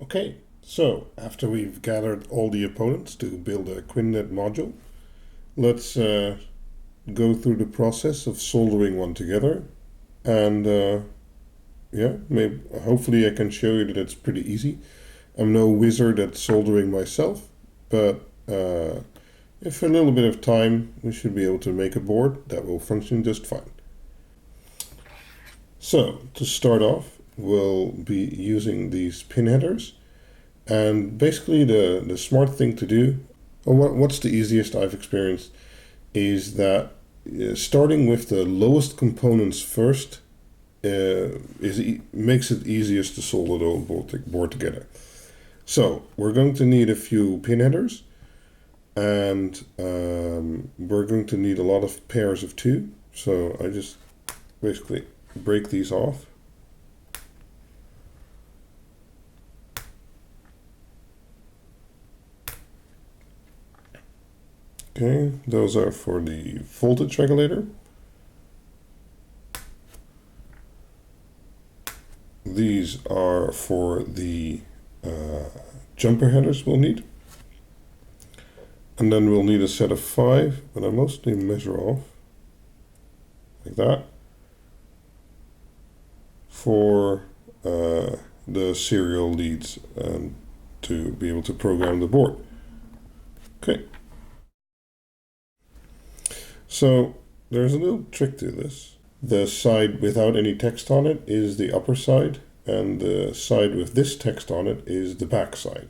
Okay, so after we've gathered all the opponents to build a QuinLED module, let's go through the process of soldering one together. And yeah, maybe hopefully I can show you that it's pretty easy. I'm no wizard at soldering myself, but if a little bit of time, we should be able to make a board that will function just fine. So to start off, we'll be using these pin headers. And basically the smart thing to do, or what's the easiest I've experienced, is that starting with the lowest components first makes it easiest to solder the whole board together. So we're going to need a few pin headers, and we're going to need a lot of pairs of two. So I just basically break these off. Okay, those are for the voltage regulator. These are for the jumper headers we'll need. And then we'll need a set of 5, but I mostly measure off like that for the serial leads and to be able to program the board. Okay. So there's a little trick to this. The side without any text on it is the upper side, and the side with this text on it is the back side.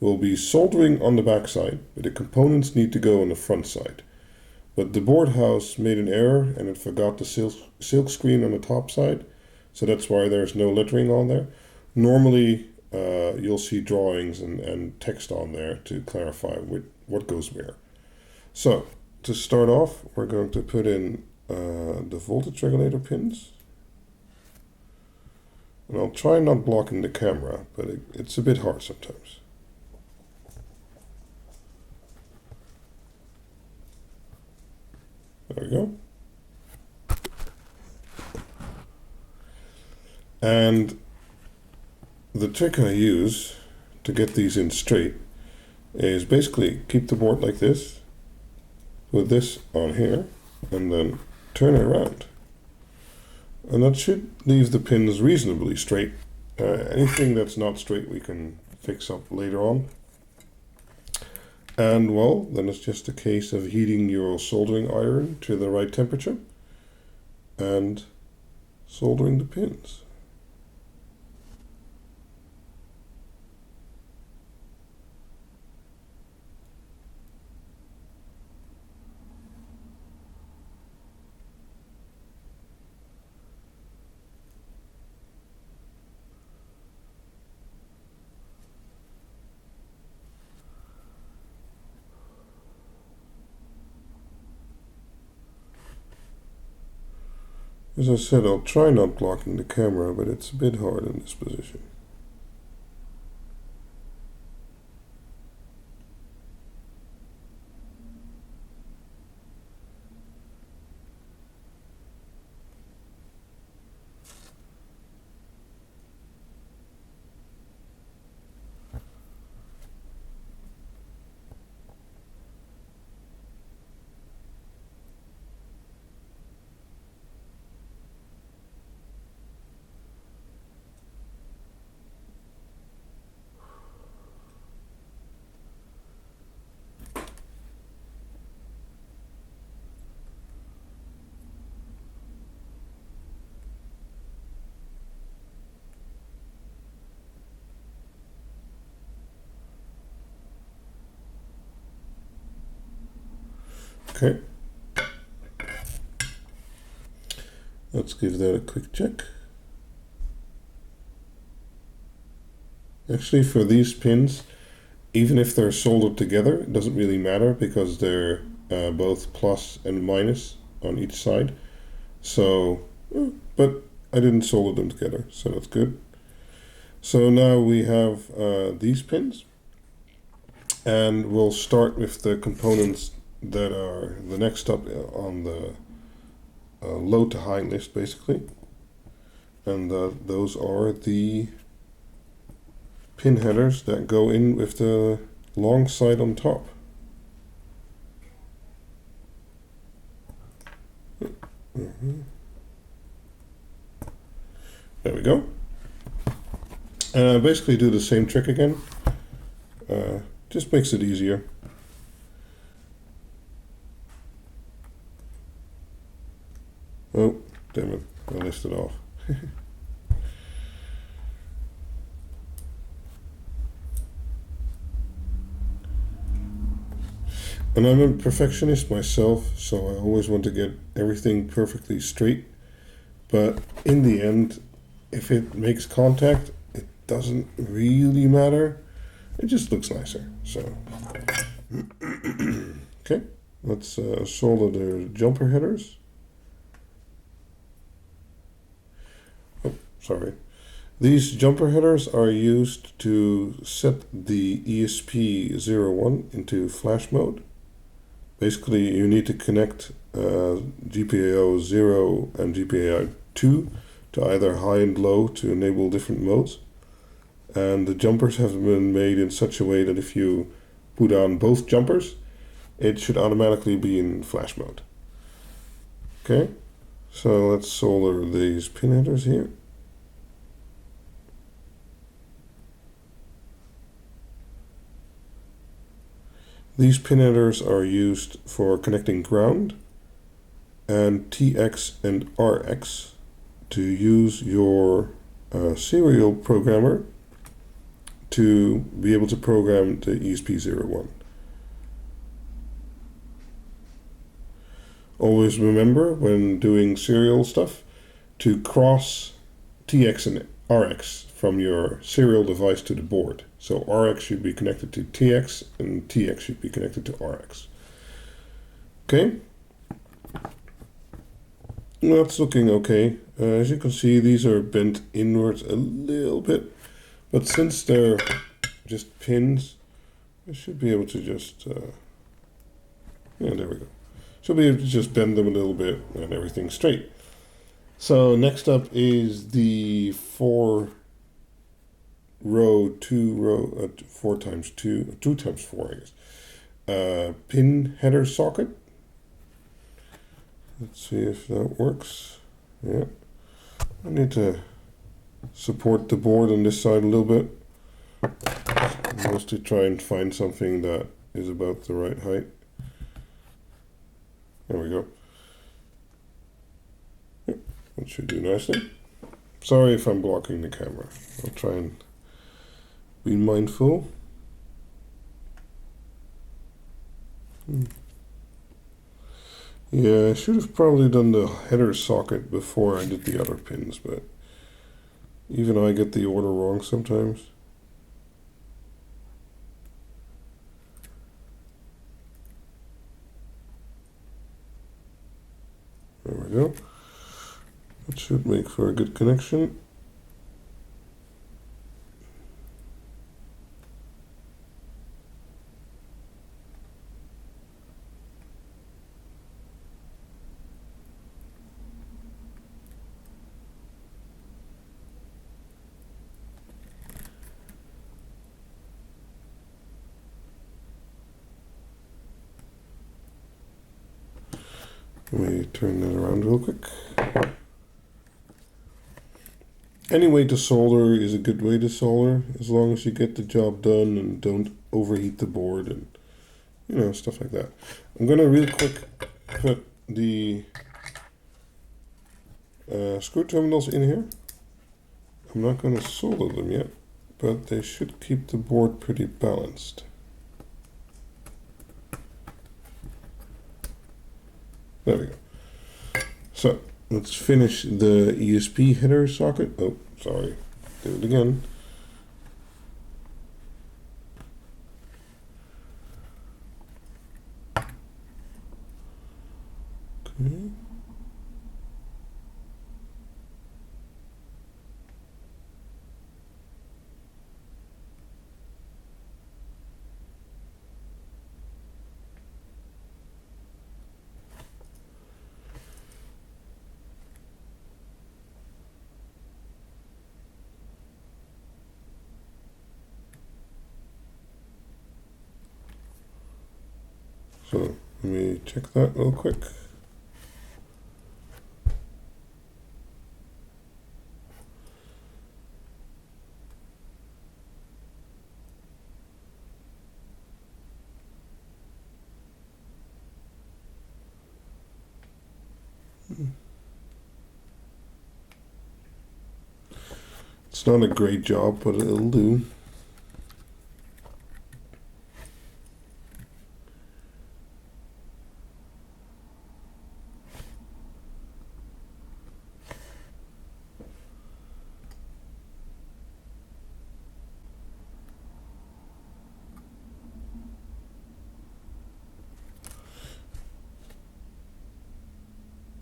We'll be soldering on the back side, but the components need to go on the front side. But the board house made an error and it forgot the silk screen on the top side, so that's why there's no lettering on there. Normally you'll see drawings and text on there to clarify what goes where. So to start off, we're going to put in the voltage regulator pins. And I'll try not blocking the camera, but it's a bit hard sometimes. There we go. And the trick I use to get these in straight is basically keep the board like this, put this on here, and then turn it around. And that should leave the pins reasonably straight. Anything that's not straight we can fix up later on. And well, then it's just a case of heating your soldering iron to the right temperature and soldering the pins. As I said, I'll try not blocking the camera, but it's a bit hard in this position. Okay. Let's give that a quick check. Actually, for these pins, even if they're soldered together, it doesn't really matter because they're both plus and minus on each side. So, but I didn't solder them together, so that's good. So now we have these pins, and we'll start with the components that are the next up on the low to high list, basically. And those are the pin headers that go in with the long side on top. There we go. And I basically do the same trick again. Just makes it easier. Oh, damn it, I left it off. And I'm a perfectionist myself, so I always want to get everything perfectly straight. But in the end, if it makes contact, it doesn't really matter. It just looks nicer. So, okay, let's solder the jumper headers. Oh, sorry. These jumper headers are used to set the ESP01 into flash mode. Basically, you need to connect GPIO 0 and GPIO 2 to either high and low to enable different modes. And the jumpers have been made in such a way that if you put on both jumpers, it should automatically be in flash mode. Okay, so let's solder these pin headers here. These pin headers are used for connecting ground and TX and RX to use your serial programmer to be able to program the ESP01. Always remember when doing serial stuff to cross TX and RX from your serial device to the board. So RX should be connected to TX and TX should be connected to RX. Okay, that's looking okay. As you can see, these are bent inwards a little bit, but since they're just pins, I should be able to just, yeah, there we go. Should be able to just bend them a little bit and everything's straight. So next up is the 4 times 2, 2 times 4, I guess. Pin header socket. Let's see if that works. Yeah. I need to support the board on this side a little bit. Mostly try and find something that is about the right height. There we go. Yep, that should do nicely. Sorry if I'm blocking the camera. I'll try and be mindful. Yeah, I should have probably done the header socket before I did the other pins, but even I get the order wrong sometimes. There we go. That should make for a good connection. Let me turn that around real quick. Any way to solder is a good way to solder, as long as you get the job done and don't overheat the board and, you know, stuff like that. I'm going to really quick put the screw terminals in here. I'm not going to solder them yet, but they should keep the board pretty balanced. There we go. So let's finish the ESP header socket. Oh, sorry. Do it again. Okay. So let me check that real quick. It's not a great job, but it'll do.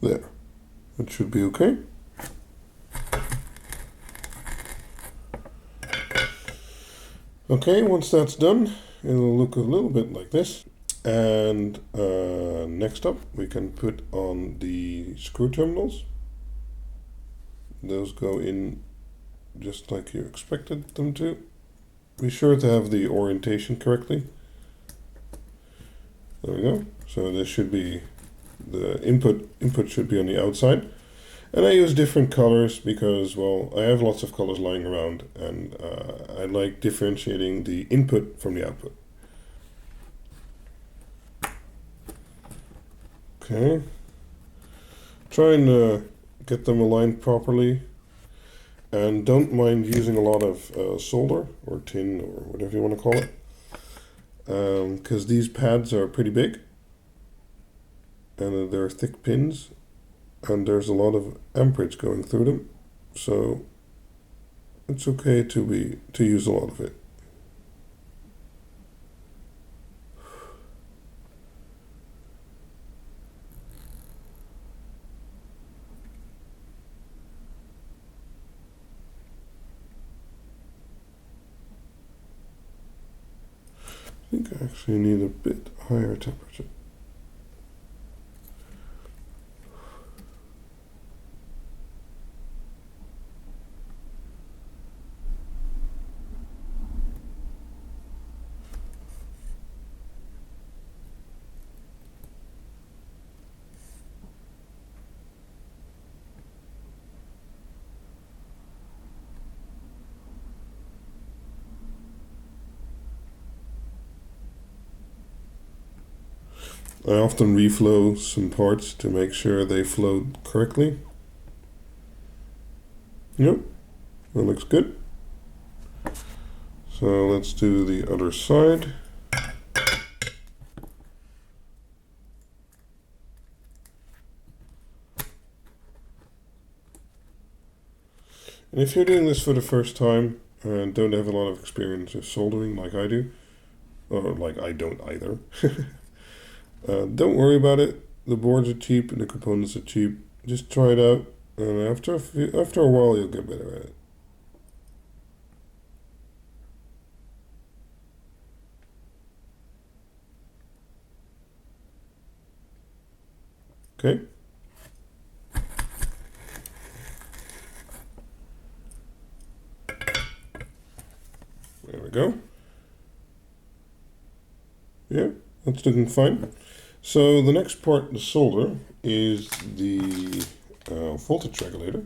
There. It should be okay. Okay, once that's done, it'll look a little bit like this. And next up, we can put on the screw terminals. Those go in just like you expected them to. Be sure to have the orientation correctly. There we go. So this should be the input should be on the outside. And I use different colors because, well, I have lots of colors lying around, and I like differentiating the input from the output. Okay. Try and get them aligned properly. And don't mind using a lot of solder or tin or whatever you want to call it. Because these pads are pretty big. And they're thick pins. And there's a lot of amperage going through them. So it's okay to use a lot of it. I think I actually need a bit higher temperature. I often reflow some parts to make sure they flow correctly. Yep, that looks good. So let's do the other side. And if you're doing this for the first time and don't have a lot of experience with soldering like I do, or like I don't either, don't worry about it. The boards are cheap and the components are cheap. Just try it out, and after a while you'll get better at it. Okay. There we go. Yeah, that's looking fine. So the next part to solder is the voltage regulator.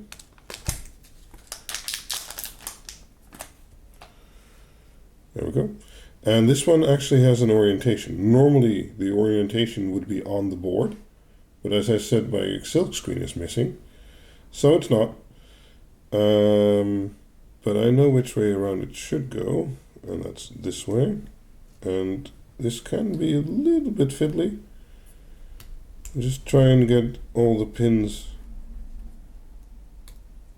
There we go. And this one actually has an orientation. Normally the orientation would be on the board, but as I said, my silk screen is missing, so it's not. But I know which way around it should go, and that's this way. And this can be a little bit fiddly. Just try and get all the pins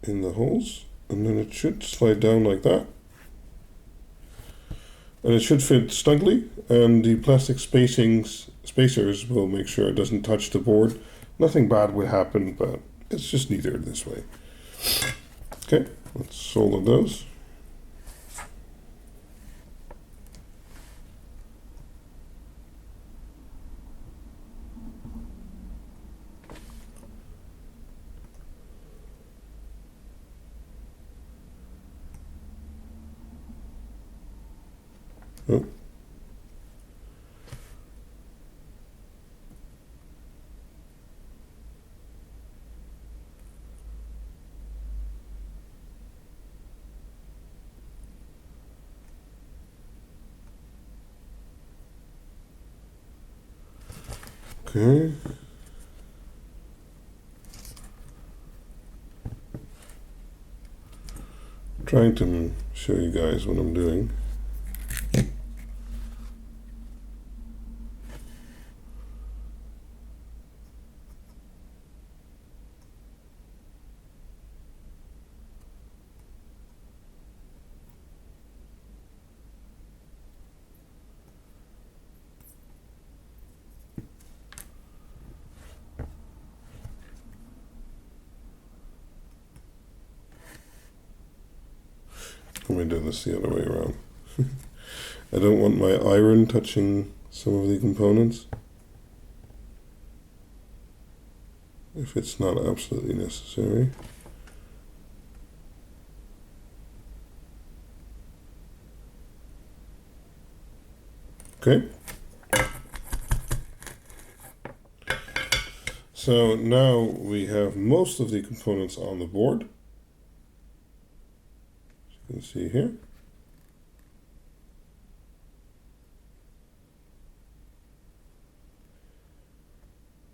in the holes, and then it should slide down like that. And it should fit snugly, and the plastic spacers will make sure it doesn't touch the board. Nothing bad would happen, but it's just neater this way. Okay, let's solder those. Oh. Okay. Trying to show you guys what I'm doing. Let me do this the other way around. I don't want my iron touching some of the components if it's not absolutely necessary. Okay. So now we have most of the components on the board. As you can see here.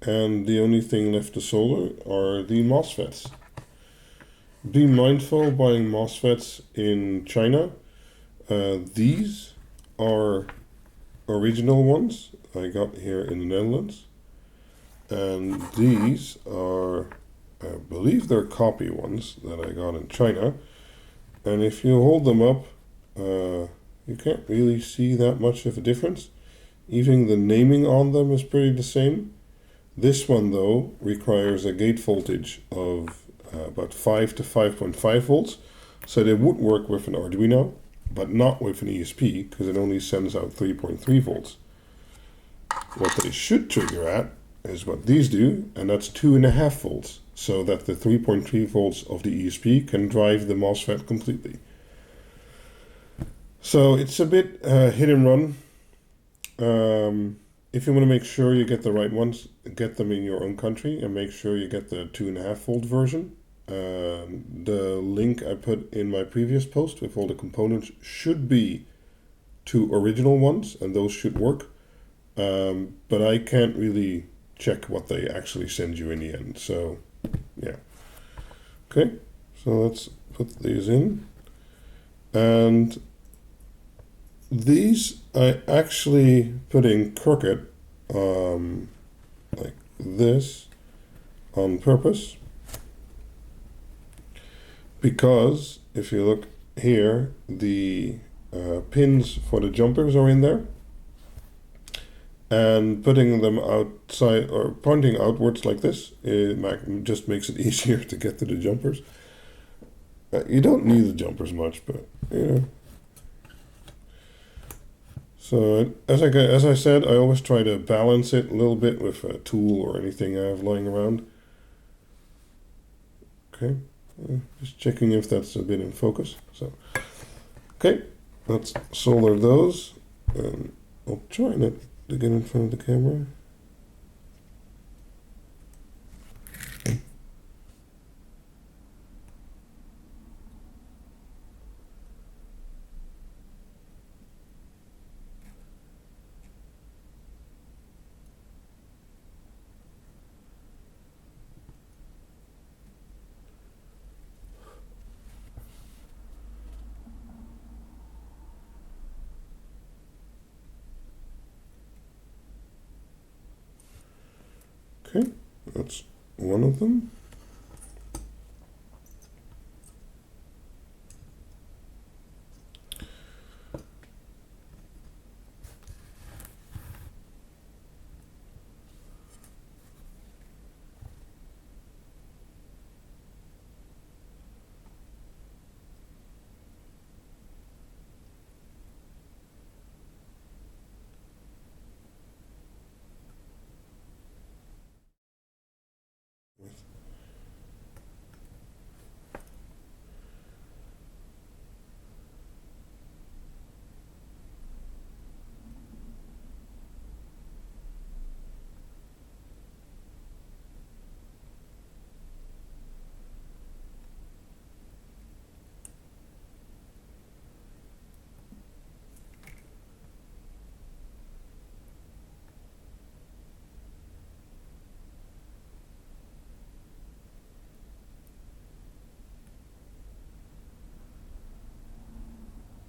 And the only thing left to solder are the MOSFETs. Be mindful buying MOSFETs in China. These are original ones I got here in the Netherlands. And these are, I believe they're copy ones that I got in China. And if you hold them up, you can't really see that much of a difference. Even the naming on them is pretty the same. This one, though, requires a gate voltage of about 5 to 5.5 volts. So they would work with an Arduino, but not with an ESP, because it only sends out 3.3 volts. What they should trigger at is what these do, and that's 2.5 volts, so that the 3.3 volts of the ESP can drive the MOSFET completely. So it's a bit hit and run. If you want to make sure you get the right ones, get them in your own country and make sure you get the 2.5 volt version. The link I put in my previous post with all the components should be 2 original ones, and those should work. But I can't really check what they actually send you in the end. So, yeah. Okay, so let's put these in. And these I actually put in crooked, like this, on purpose. Because if you look here, the pins for the jumpers are in there. And putting them outside or pointing outwards like this, it just makes it easier to get to the jumpers. You don't need the jumpers much, but you know. So as I said, I always try to balance it a little bit with a tool or anything I have lying around. Okay, just checking if that's a bit in focus. So, okay, let's solder those, and I'll try not to get in front of the camera. Okay, that's one of them.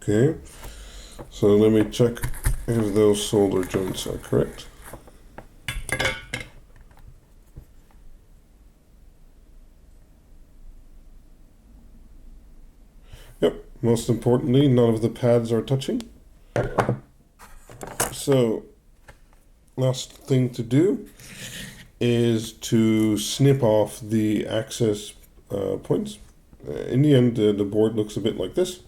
Okay, so let me check if those solder joints are correct. Yep, most importantly, none of the pads are touching. So, last thing to do is to snip off the access points. In the end, the board looks a bit like this.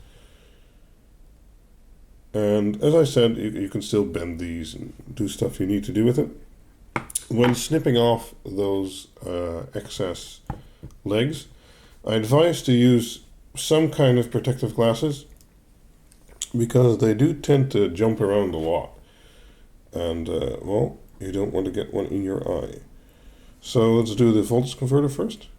And as I said, you can still bend these and do stuff you need to do with it. When snipping off those excess legs, I advise to use some kind of protective glasses because they do tend to jump around a lot. And, well, you don't want to get one in your eye. So let's do the voltage converter first.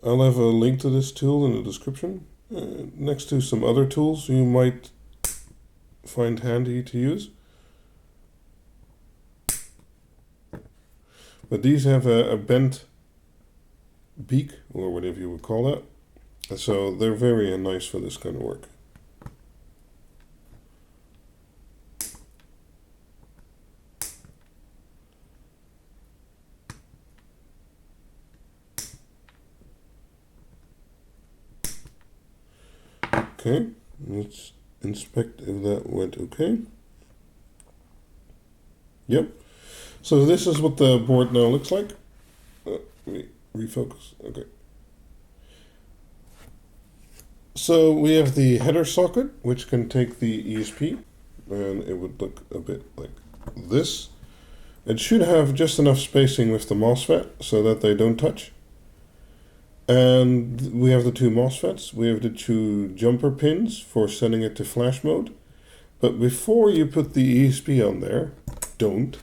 I'll have a link to this tool in the description, next to some other tools you might find handy to use. But these have a bent beak, or whatever you would call that, so they're very nice for this kind of work. Okay, let's inspect if that went okay. Yep. So this is what the board now looks like. Let me refocus. Okay. So we have the header socket, which can take the ESP, and it would look a bit like this. It should have just enough spacing with the MOSFET so that they don't touch. And we have the two MOSFETs. We have the two jumper pins for setting it to flash mode. But before you put the ESP on there, don't.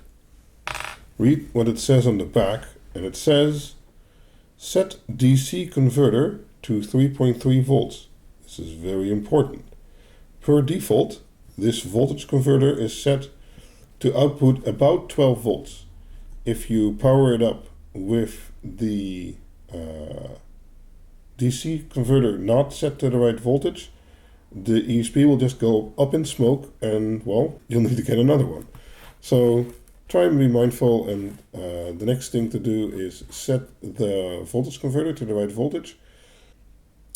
Read what it says on the back, and it says, set DC converter to 3.3 volts. This is very important. Per default, this voltage converter is set to output about 12 volts. If you power it up with the DC converter not set to the right voltage, the ESP will just go up in smoke and, well, you'll need to get another one. So try and be mindful, and the next thing to do is set the voltage converter to the right voltage.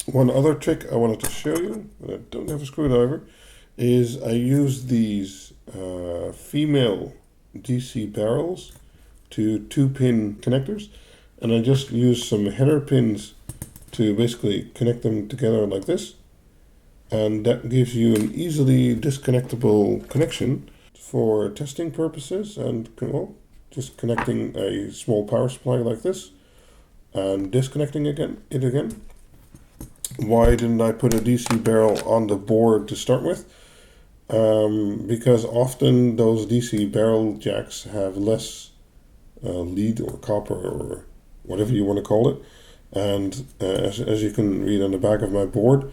One other trick I wanted to show you, but I don't have a screwdriver, is I use these female DC barrels to 2-pin connectors, and I just use some header pins to basically connect them together like this, and that gives you an easily disconnectable connection for testing purposes, and, well, just connecting a small power supply like this and disconnecting it again. Why didn't I put a DC barrel on the board to start with? Because often those DC barrel jacks have less lead or copper or whatever you want to call it. And as you can read on the back of my board,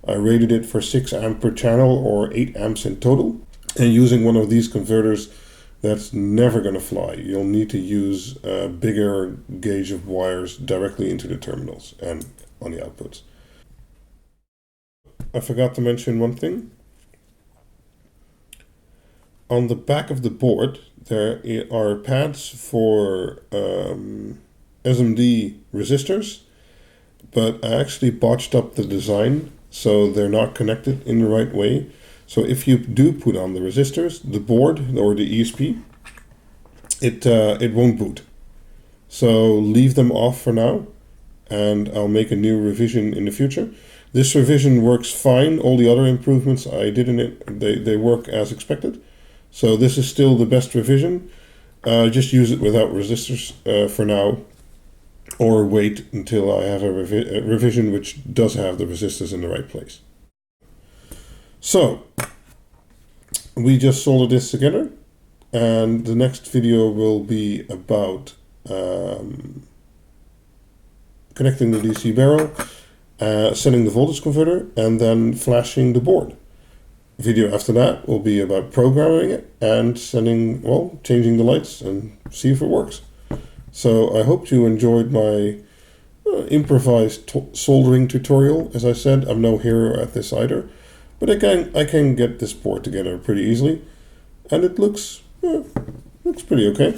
I rated it for 6 amp per channel, or 8 amps in total. And using one of these converters, that's never going to fly. You'll need to use a bigger gauge of wires directly into the terminals and on the outputs. I forgot to mention one thing. On the back of the board, there are pads for SMD resistors, but I actually botched up the design so they're not connected in the right way. So if you do put on the resistors, the board or the ESP, it won't boot. So leave them off for now, and I'll make a new revision in the future. This revision works fine. All the other improvements I did in it, they work as expected. So this is still the best revision. Just use it without resistors for now, or wait until I have a revision which does have the resistors in the right place. So we just soldered this together, and the next video will be about connecting the DC barrel, setting the voltage converter, and then flashing the board. The video after that will be about programming it and changing the lights and see if it works. So I hope you enjoyed my improvised soldering tutorial. As I said, I'm no hero at this either, but I can get this board together pretty easily, and it looks pretty okay.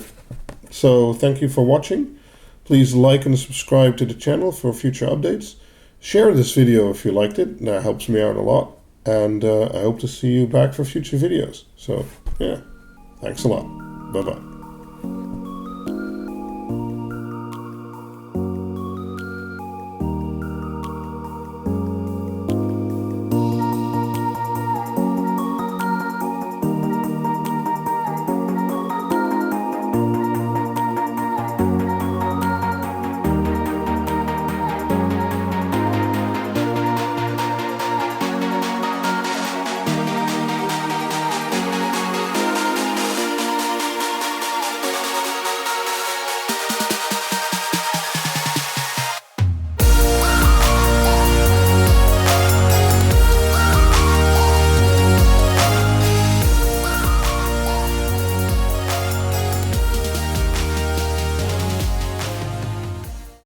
So thank you for watching. Please like and subscribe to the channel for future updates. Share this video if you liked it. That helps me out a lot. And I hope to see you back for future videos. So yeah, thanks a lot. Bye-bye.